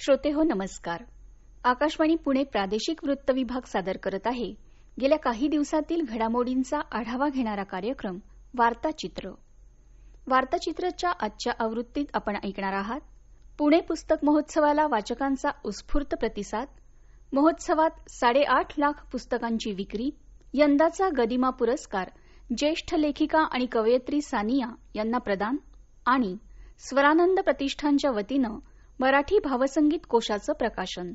श्रोतेहो नमस्कार. आकाशवाणी पुणे प्रादेशिक वृत्त विभाग सादर करत आहे गेल्या काही दिवसातील घडामोडींचा आढावा घेणारा कार्यक्रम वार्ताचित्र. वार्ताचित्रच्या आजच्या आवृत्तीत आपण ऐकणार आहात पुणे पुस्तक महोत्सवाला वाचकांचा उत्स्फूर्त प्रतिसाद, महोत्सवात 8.5 लाख पुस्तकांची विक्री, यंदाचा गदिमा पुरस्कार ज्येष्ठ लेखिका आणि कवयित्री सानिया यांना प्रदान आणि स्वरानंद प्रतिष्ठानच्या वतीनं मराठी भावसंगीत कोशाचं प्रकाशन.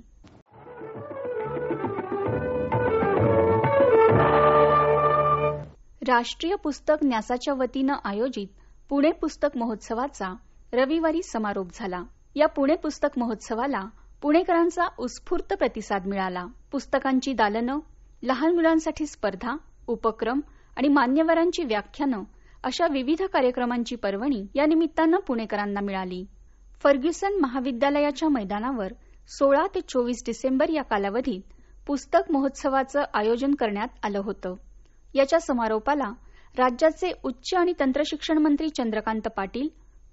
राष्ट्रीय पुस्तक न्यासाच्या वतीनं आयोजित पुणे पुस्तक महोत्सवाचा रविवारी समारोप झाला. या पुणे पुस्तक महोत्सवाला पुणेकरांचा उत्स्फूर्त प्रतिसाद मिळाला. पुस्तकांची दालनं, लहान मुलांसाठी स्पर्धा, उपक्रम आणि मान्यवरांची व्याख्यानं अशा विविध कार्यक्रमांची पर्वणी या निमित्तानं पुणेकरांना मिळाली. फर्ग्युसन महाविद्यालयाच्या मैदानावर 16 ते 24 डिसेंबर या कालावधीत पुस्तक महोत्सवाचं आयोजन करण्यात आलं होतं. याच्या समारोपाला राज्याचे उच्च आणि तंत्रशिक्षण मंत्री चंद्रकांत पाटील,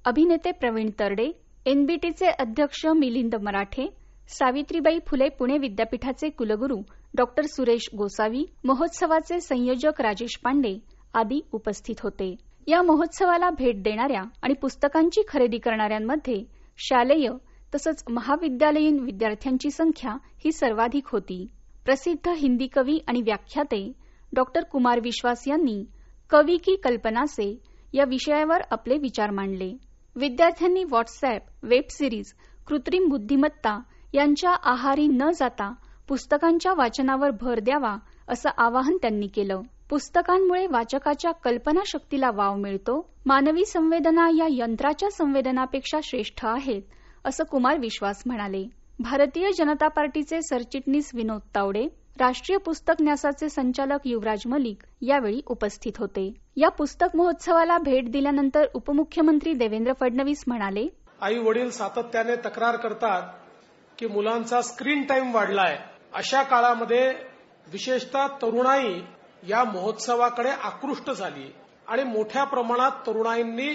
अभिनेते प्रवीण तरडे, एनबीटीचे अध्यक्ष मिलिंद मराठे, सावित्रीबाई फुले पुणे विद्यापीठाचे कुलगुरू डॉक्टर सुरेश गोसावी, महोत्सवाचे संयोजक राजेश पांडे आदी उपस्थित होते. या महोत्सवाला भेट देणाऱ्या आणि पुस्तकांची खरेदी करणाऱ्यांमध्ये शालेय तसंच महाविद्यालयीन विद्यार्थ्यांची संख्या ही सर्वाधिक होती. प्रसिद्ध हिंदी कवी आणि व्याख्याते डॉक्टर कुमार विश्वास यांनी कवी की कल्पना से या विषयावर आपले विचार मांडले. विद्यार्थ्यांनी व्हॉट्सअॅप, वेब सिरीज, कृत्रिम बुद्धिमत्ता यांच्या आहारी न जाता पुस्तकांच्या वाचनावर भर द्यावा असं आवाहन त्यांनी केलं. पुस्तकांमुळे वाचकाच्या कल्पनाशक्तीला वाव मिळतो. मानवी संवेदना या यंत्राच्या संवेदनापेक्षा श्रेष्ठ आहेत असं कुमार विश्वास म्हणाले. भारतीय जनता पार्टीचे सरचिटणीस विनोद तावडे, राष्ट्रीय पुस्तक न्यासाचे संचालक युवराज मलिक यावेळी उपस्थित होते. या पुस्तक महोत्सवाला भेट दिल्यानंतर उपमुख्यमंत्री देवेंद्र फडणवीस म्हणाले, आई वडील सातत्याने तक्रार करतात की मुलांचा स्क्रीन टाइम वाढलाय. अशा काळामध्ये विशेषतः तरुणाई या महोत्सवाकडे आकृष्ट झाली आणि मोठ्या प्रमाणात तरुणाईंनी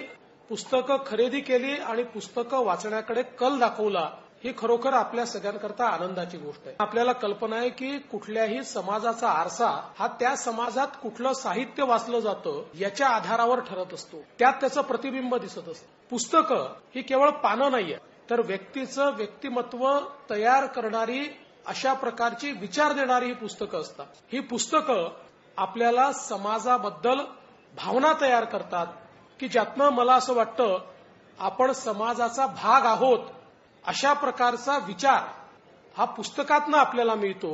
पुस्तकं खरेदी केली आणि पुस्तकं वाचण्याकडे कल दाखवला. ही खरोखर आपल्या सगळ्यांकरता आनंदाची गोष्ट आहे. आपल्याला कल्पना आहे की कुठल्याही समाजाचा आरसा हा त्या समाजात कुठलं साहित्य वाचलं जातं याच्या आधारावर ठरत असतो. त्यात त्याचं प्रतिबिंब दिसत असतं. पुस्तकं ही केवळ पानं नाहीये, तर व्यक्तीचं व्यक्तिमत्व तयार करणारी, अशा प्रकारची विचार देणारी ही पुस्तकं असतात. ही पुस्तकं आपल्याला समाजाबद्दल भावना तयार करतात की ज्यातनं मला असं वाटतं आपण समाजाचा भाग आहोत. अशा प्रकारचा विचार हा पुस्तकातनं आपल्याला मिळतो.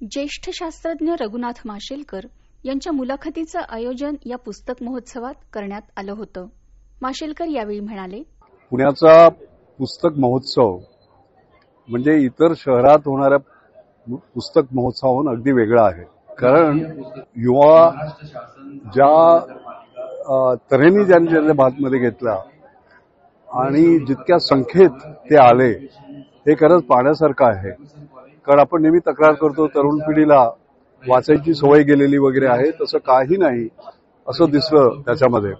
ज्येष्ठ शास्त्रज्ञ रघुनाथ माशेलकर यांच्या मुलाखतीचं आयोजन या पुस्तक महोत्सवात करण्यात आलं होतं. माशेलकर यावेळी म्हणाले, पुण्याचा पुस्तक महोत्सव म्हणजे इतर शहरात होणाऱ्या पुस्तक महोत्सवाहून अगदी वेगळा आहे. कारण युवा ज्या तऱ्हेने ज्यांच्या भागमध्ये घेतला आणि जितक्या संख्येत ते आले हे खरंच पाहण्यासारखं आहे. कारण आपण नेहमी तक्रार करतो तरुण पिढीला वाचायची सवय गेलेली वगैरे आहे, तसं काही नाही असं दिसलं. त्याच्यामध्ये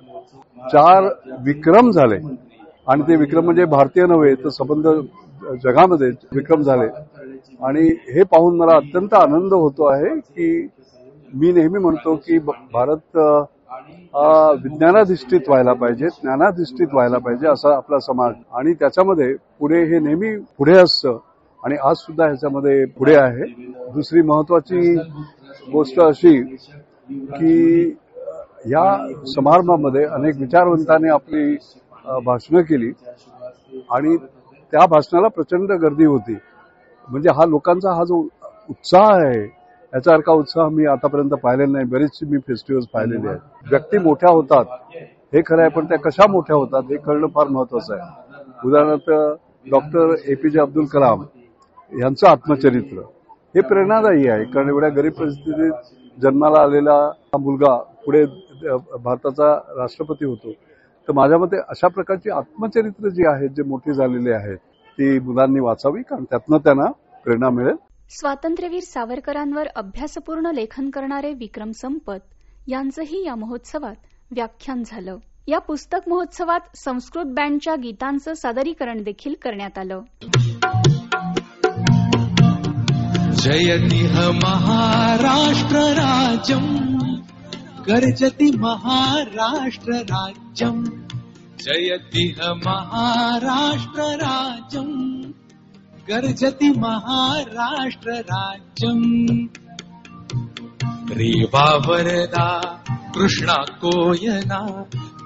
4 विक्रम झाले आणि ते विक्रम म्हणजे भारतीय नव्हे तर संबंध जगामध्ये विक्रम झाले आणि हे पाहून मला अत्यंत आनंद होतो आहे की मी नेहमी म्हणतो की भारत विज्ञानाधिष्ठित व्हायला पाहिजे, ज्ञानाधिष्ठित व्हायला पाहिजे असा आपला समाज, आणि त्याच्यामध्ये पुढे हे नेहमी पुढे असतं आणि आज सुद्धा ह्याच्यामध्ये पुढे आहे. दुसरी महत्वाची गोष्ट अशी की या समारंभामध्ये अनेक विचारवंतांनी आपली भाषणं केली आणि त्या भाषणाला प्रचंड गर्दी होती. म्हणजे हा लोकांचा हा जो उत्साह आहे याच्यासारखा उत्साह मी आतापर्यंत पाहिलेला नाही. बरेचसे मी फेस्टिव्हल्स पाहिलेले आहेत. व्यक्ती मोठ्या होतात हे खरं आहे, पण त्या कशा मोठ्या होतात हे कळणं फार महत्वाचं आहे. उदाहरणार्थ डॉक्टर APJ अब्दुल कलाम यांचं आत्मचरित्र हे प्रेरणादायी आहे. कारण एवढ्या गरीब परिस्थितीत जन्माला आलेला हा मुलगा पुढे भारताचा राष्ट्रपती होतो. तर माझ्या मते अशा प्रकारची आत्मचरित्र जी आहेत, जे मोठी झालेली आहेत, ती मुलांनी वाचावी, कारण त्यातनं त्यांना प्रेरणा मिळेल. स्वातंत्र्यवीर सावरकरांवर अभ्यासपूर्ण लेखन करणारे विक्रम संपत यांचंही या महोत्सवात व्याख्यान झालं. या पुस्तक महोत्सवात संस्कृत बँडच्या गीतांचं सादरीकरण देखील करण्यात आलं. जयति महाराष्ट्र राज्यम् गर्जति महाराष्ट्र राज्यम् जयति महाराष्ट्र राज्यम् गर्जति महाराष्ट्र राज्यम् रेवा वरदा कृष्णा कोयना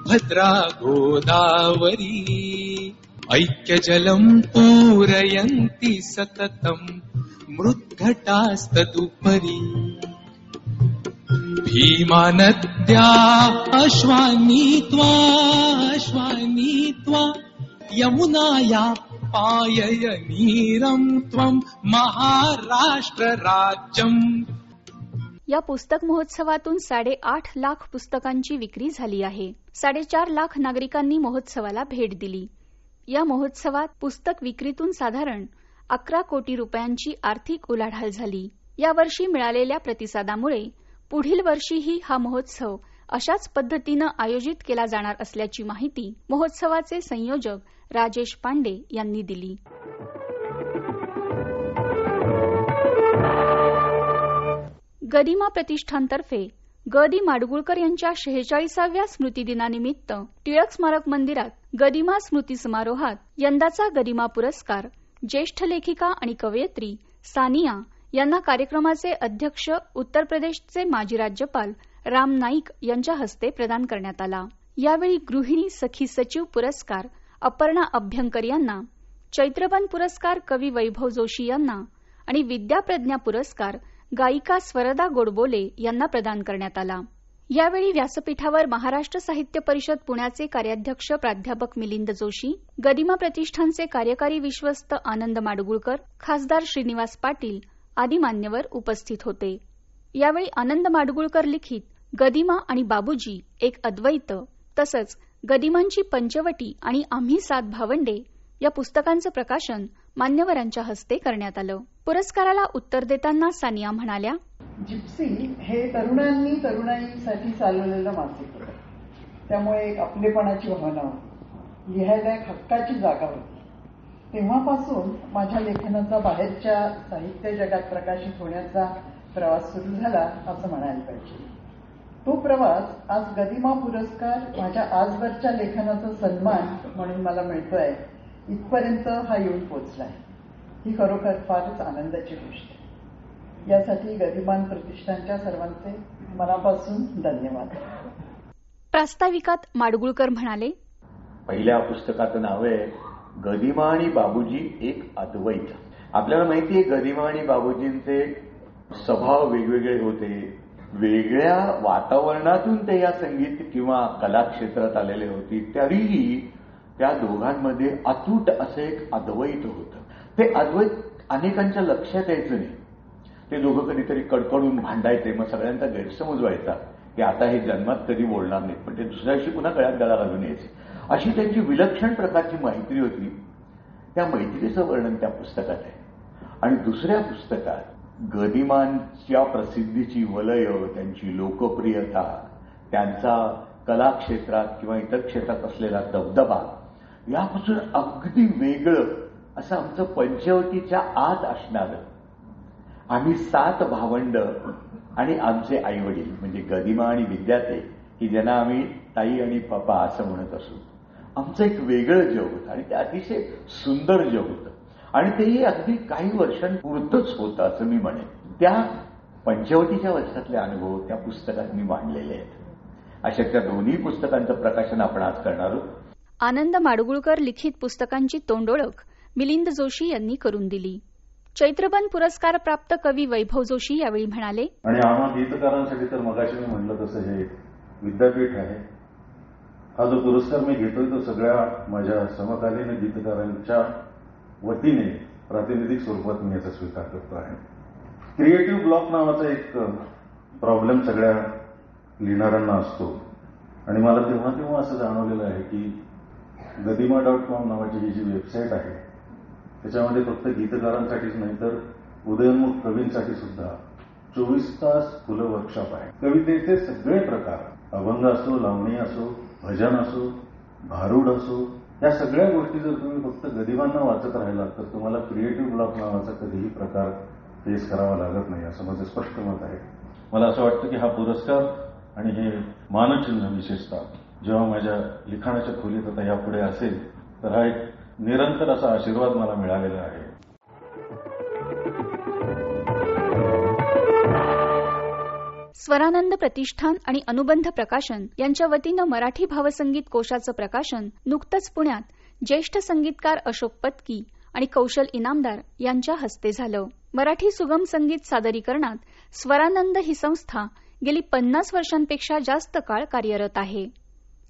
भद्रा गोदावरी ऐक्यजलम् पूरयन्ति सततम् मृद्घटास्तदुपरि भीमा नद्या अश्वानीत्वा यमुनाया पाययनीरम् त्वम् महाराष्ट्र राज्यम्. या पुस्तक महोत्सवातून 8.5 लाख पुस्तकांची विक्री झाली आहे. 4.5 लाख नागरिकांनी महोत्सवाला भेट दिली. या महोत्सवात पुस्तक विक्रीतून साधारण 11 कोटी रुपयांची आर्थिक उलाढाल झाली. यावर्षी मिळालेल्या प्रतिसादामुळे पुढील वर्षीही हा महोत्सव अशाच पद्धतीनं आयोजित केला जाणार असल्याची माहिती महोत्सवाचे संयोजक राजेश पांडे यांनी दिली. गदिमा प्रतिष्ठानतर्फे ग दि माडगुळकर यांच्या 46व्या स्मृतिदिनानिमित्त टिळक स्मारक मंदिरात गदिमा स्मृती समारोहात यंदाचा गदिमा पुरस्कार ज्येष्ठ लेखिका आणि कवयित्री सानिया यांना कार्यक्रमाचे अध्यक्ष उत्तर प्रदेशचे माजी राज्यपाल राम नाईक यांच्या हस्ते प्रदान करण्यात आला. यावेळी गृहिणी सखी सचिव पुरस्कार अपर्णा अभ्यंकर यांना, चैत्रबन पुरस्कार कवी वैभव जोशी यांना आणि विद्याप्रज्ञा पुरस्कार गायिका स्वरदा गोडबोले यांना प्रदान करण्यात आला. यावेळी व्यासपीठावर महाराष्ट्र साहित्य परिषद पुण्याचे कार्याध्यक्ष प्राध्यापक मिलिंद जोशी, गदिमा प्रतिष्ठानचे कार्यकारी विश्वस्त आनंद माडगुळकर, खासदार श्रीनिवास पाटील आदी मान्यवर उपस्थित होते. यावेळी आनंद माडगुळकर लिखित गदिमा आणि बाबूजी एक अद्वैत तसंच गदिमांची पंचवटी आणि आम्ही 7 भावंडे या पुस्तकांचं प्रकाशन मान्यवरांच्या हस्ते करण्यात आलं. पुरस्काराला उत्तर देताना सानिया म्हणाल्या, जिप्सी हे तरुणाईसाठी चालवलेलं मासिक होतं. त्यामुळे एक आपलेपणाची भावना होती, लिहायला एक हक्काची जागा होती. तेव्हापासून माझ्या लेखनाचा बाहेरच्या साहित्य जगात प्रकाशित होण्याचा प्रवास सुरू झाला असं म्हणायला पाहिजे. तो प्रवास आज गदिमा पुरस्कार माझ्या आजवरच्या लेखनाचा सन्मान म्हणून मला मिळतोय, इथपर्यंत हा येऊन पोचलाय. ही खरोखर फारच आनंदाची गोष्ट आहे. यासाठी गदिमान प्रतिष्ठानच्या सर्वांचे मनापासून धन्यवाद. प्रास्ताविकात माडगुळकर म्हणाले, पहिल्या पुस्तकाचं नाव आहे गदिमा आणि बाबूजी एक अद्वैत. आपल्याला माहिती आहे गदिमा आणि बाबूजींचे स्वभाव वेगवेगळे होते. वेगळ्या वातावरणातून ते या संगीत किंवा कला क्षेत्रात आलेले होते. तरीही त्या दोघांमध्ये अतूट असं एक अद्वैत होतं. ते अद्वैत अनेकांच्या लक्षात यायचं नाही. ते दोघं कधीतरी कडकडून भांडायचे, मग सगळ्यांचा गैरसमज व्हायचा की आता हे जन्मात कधी बोलणार नाहीत, पण ते दुसऱ्या दिवशी पुन्हा गळ्यात गळा घालून यायचे. अशी त्यांची विलक्षण प्रकारची मैत्री होती. त्या मैत्रीचं वर्णन त्या पुस्तकात आहे. आणि दुसऱ्या पुस्तकात गदिमांच्या प्रसिद्धीची वलय, त्यांची लोकप्रियता, त्यांचा कला क्षेत्रात किंवा इतर क्षेत्रात असलेला दबदबा यापासून अगदी वेगळं असं आमचं पंचवटीच्या आत असणारं आम्ही 7 भावंड आणि आमचे आईवडील म्हणजे गदिमा आणि विद्याते की ज्यांना आम्ही ताई आणि पप्पा असं म्हणत असू, आमचं एक वेगळं जग होतं आणि ते अतिशय सुंदर जग होतं. आणि तेही अगदी काही वर्षांपुरतंच होतं असं मी म्हणेन. त्या पंचवटीच्या वर्षातले अनुभव त्या पुस्तकात मी मांडलेले आहेत. अशा त्या दोन्ही पुस्तकांचं प्रकाशन आपण आज करणार आहोत. आनंद माडगुळकर लिखित पुस्तकांची तोंडओळख मिलिंद जोशी यांनी करून दिली. चैत्रबन पुरस्कार प्राप्त कवी वैभव जोशी यावेळी म्हणाले, आणि आम्हा गीतकारांसाठी तर मगाशी मी म्हटलं तसं हे विद्यापीठ आहे. हा जो पुरस्कार मी घेतोय तो सगळ्या माझ्या समकालीन गीतकारांच्या वतीने प्रातिनिधिक स्वरूपात मी याचा स्वीकार करतो आहे. क्रिएटिव्ह ब्लॉक नावाचा एक प्रॉब्लेम सगळ्या लिहिणाऱ्यांना असतो आणि मला तेव्हा असं जाणवलेलं आहे की गदिमा.com नावाची ही जी वेबसाईट आहे त्याच्यामध्ये फक्त गीतकारांसाठीच नाही तर उदयोन्मुख कवींसाठी सुद्धा 24 तास फुलं वर्कशॉप आहे. कवितेचे सगळे प्रकार, अभंग असो, लावणी असो, भजन असो, भारूड असो, या सगळ्या गोष्टी जर तुम्ही फक्त गदिमांना वाचत राहिलात तर तुम्हाला क्रिएटिव्ह ब्लॉक नावाचा कधीही प्रकार फेस करावा लागत नाही, असं माझं स्पष्ट मत आहे. मला असं वाटतं की हा पुरस्कार आणि हे मानचिन्ह विशेषतः जेव्हा माझ्या लिखाणाच्या खोलीत आता यापुढे असेल तर हा एक निरंतर असा आशीर्वाद मला मिळालेला आहे. स्वरानंद प्रतिष्ठान आणि अनुबंध प्रकाशन यांच्या वतीनं मराठी भावसंगीत कोशाचं प्रकाशन नुकतंच पुण्यात ज्येष्ठ संगीतकार अशोक पत्की आणि कौशल इनामदार यांच्या हस्ते झालं. मराठी सुगम संगीत सादरीकरणात स्वरानंद ही संस्था गेली 50 वर्षांपेक्षा जास्त काळ कार्यरत आहे.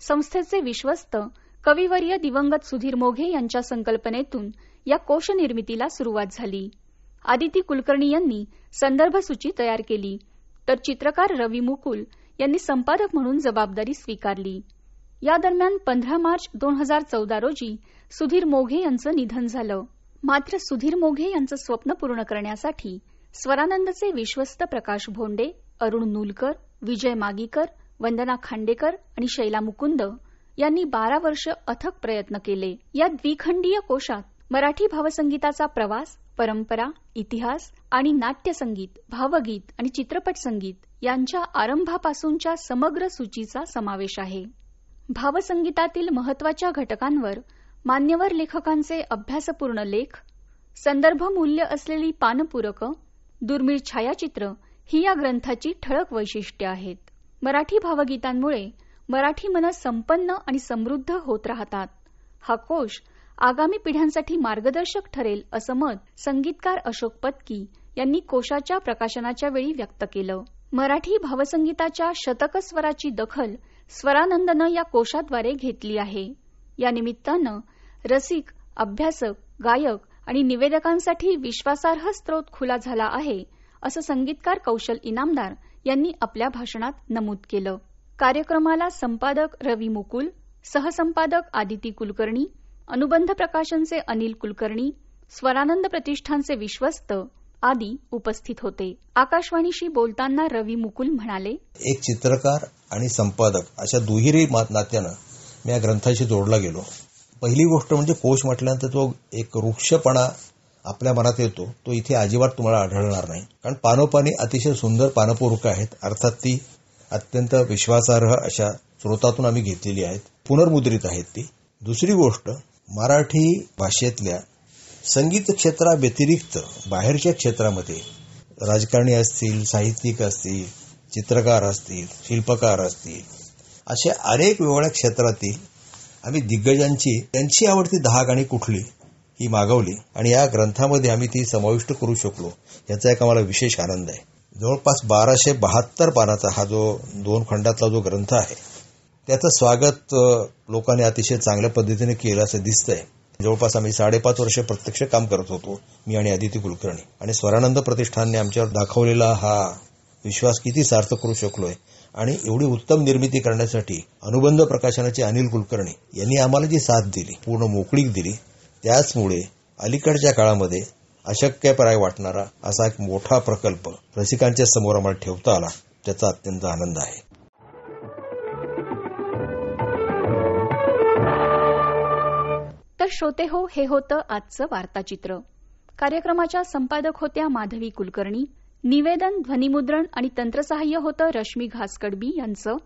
संस्थेचे विश्वस्त कविवर्य दिवंगत सुधीर मोघे यांच्या संकल्पनेतून या कोश निर्मितीला सुरुवात झाली. आदिती कुलकर्णी यांनी संदर्भ सूची तयार केली तर चित्रकार रवी मुकुल यांनी संपादक म्हणून जबाबदारी स्वीकारली. या दरम्यान 15 मार्च 2014 रोजी सुधीर मोघे यांचं निधन झालं. मात्र सुधीर मोघे यांचं स्वप्न पूर्ण करण्यासाठी स्वरानंदचे विश्वस्त प्रकाश भोंडे, अरुण नुलकर, विजय मागीकर, वंदना खांडेकर आणि शैला मुकुंद यांनी 12 वर्ष अथक प्रयत्न केले. या द्विखंडीय कोशात मराठी भावसंगीताचा प्रवास, परंपरा, इतिहास आणि नाट्यसंगीत, भावगीत आणि चित्रपट संगीत यांच्या आरंभापासूनच्या समग्र सूचीचा समावेश आहे. भावसंगीतातील महत्वाच्या घटकांवर मान्यवर लेखकांचे अभ्यासपूर्ण लेख, संदर्भ मूल्य असलेली पानपुरक, दुर्मिळ छायाचित्र ही या ग्रंथाची ठळक वैशिष्ट्ये आहेत. मराठी भावगीतांमुळे मराठी मनं संपन्न आणि समृद्ध होत राहतात. हा कोश आगामी पिढ्यांसाठी मार्गदर्शक ठरेल असं मत संगीतकार अशोक पत्की यांनी कोशाच्या प्रकाशनाच्या वेळी व्यक्त केलं. मराठी भावसंगीताच्या शतक स्वराची दखल स्वरानंदनं या कोशाद्वारे घेतली आहे. या निमित्तानं रसिक, अभ्यासक, गायक आणि निवेदकांसाठी विश्वासार्ह स्रोत खुला झाला आहे असं संगीतकार कौशल इनामदार यांनी आपल्या भाषणात नमूद केलं. कार्यक्रमाला संपादक रवी मुकुल, सहसंपादक आदिती कुलकर्णी, अनुबंध प्रकाशनचे अनिल कुलकर्णी, स्वरानंद प्रतिष्ठानचे विश्वस्त आदी उपस्थित होते. आकाशवाणीशी बोलताना रवी मुकुल म्हणाले, एक चित्रकार आणि संपादक अशा दुहेरी नात्यानं मी या ग्रंथाशी जोडला गेलो. पहिली गोष्ट म्हणजे कोश म्हटल्यानंतर तो एक वृक्षपणा आपल्या मनात येतो, तो इथे अजिबात तुम्हाला आढळणार नाही. कारण पानोपानी अतिशय सुंदर पानपुरुक आहेत. अर्थात ती अत्यंत विश्वासार्ह अशा स्रोतातून आम्ही घेतलेली आहेत, पुनर्मुद्रित आहेत ती. दुसरी गोष्ट, मराठी भाषेतल्या संगीत क्षेत्राव्यतिरिक्त बाहेरच्या क्षेत्रामध्ये राजकारणी असतील, साहित्यिक असतील, चित्रकार असतील, शिल्पकार असतील, अशा अनेक वेगवेगळ्या क्षेत्रातील आम्ही दिग्गजांची त्यांची आवडती 10 गाणी कुठली ही मागवली आणि या ग्रंथामध्ये आम्ही ती समाविष्ट करू शकलो, याचा एक आम्हाला विशेष आनंद आहे. जवळपास 1272 पानाचा हा जो 2 खंडातला जो ग्रंथ आहे त्याचं स्वागत लोकांनी अतिशय चांगल्या पद्धतीने केलं असं दिसतंय. जवळपास आम्ही 5.5 वर्ष प्रत्यक्ष काम करत होतो, मी आणि आदिती कुलकर्णी, आणि स्वरानंद प्रतिष्ठानने आमच्यावर दाखवलेला हा विश्वास किती सार्थ करू शकलोय. आणि एवढी उत्तम निर्मिती करण्यासाठी अनुबंध प्रकाशनाचे अनिल कुलकर्णी यांनी आम्हाला जी साथ दिली, पूर्ण मोकळीक दिली, त्याचमुळे अलीकडच्या काळामध्ये अशक्यप्राय वाटणारा असा एक मोठा प्रकल्प रसिकांच्या समोर आम्हाला ठेवता आला, त्याचा अत्यंत आनंद आहे. तर श्रोते हो, हे होतं आजचं वार्ताचित्र. कार्यक्रमाच्या संपादक होत्या माधवी कुलकर्णी, निवेदन, ध्वनिमुद्रण आणि तंत्रसहाय्य होतं रश्मी घासकडबी यांचं.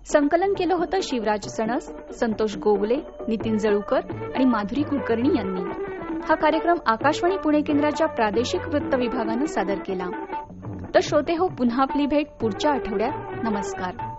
संकलन केलं होतं शिवराज सणस, संतोष गोगले, नितीन जळूकर आणि माधुरी कुलकर्णी यांनी. हा कार्यक्रम आकाशवाणी पुणे केंद्राच्या प्रादेशिक वृत्त विभागानं सादर केला. तर श्रोते हो, पुन्हा आपली भेट पुढच्या आठवड्यात. नमस्कार.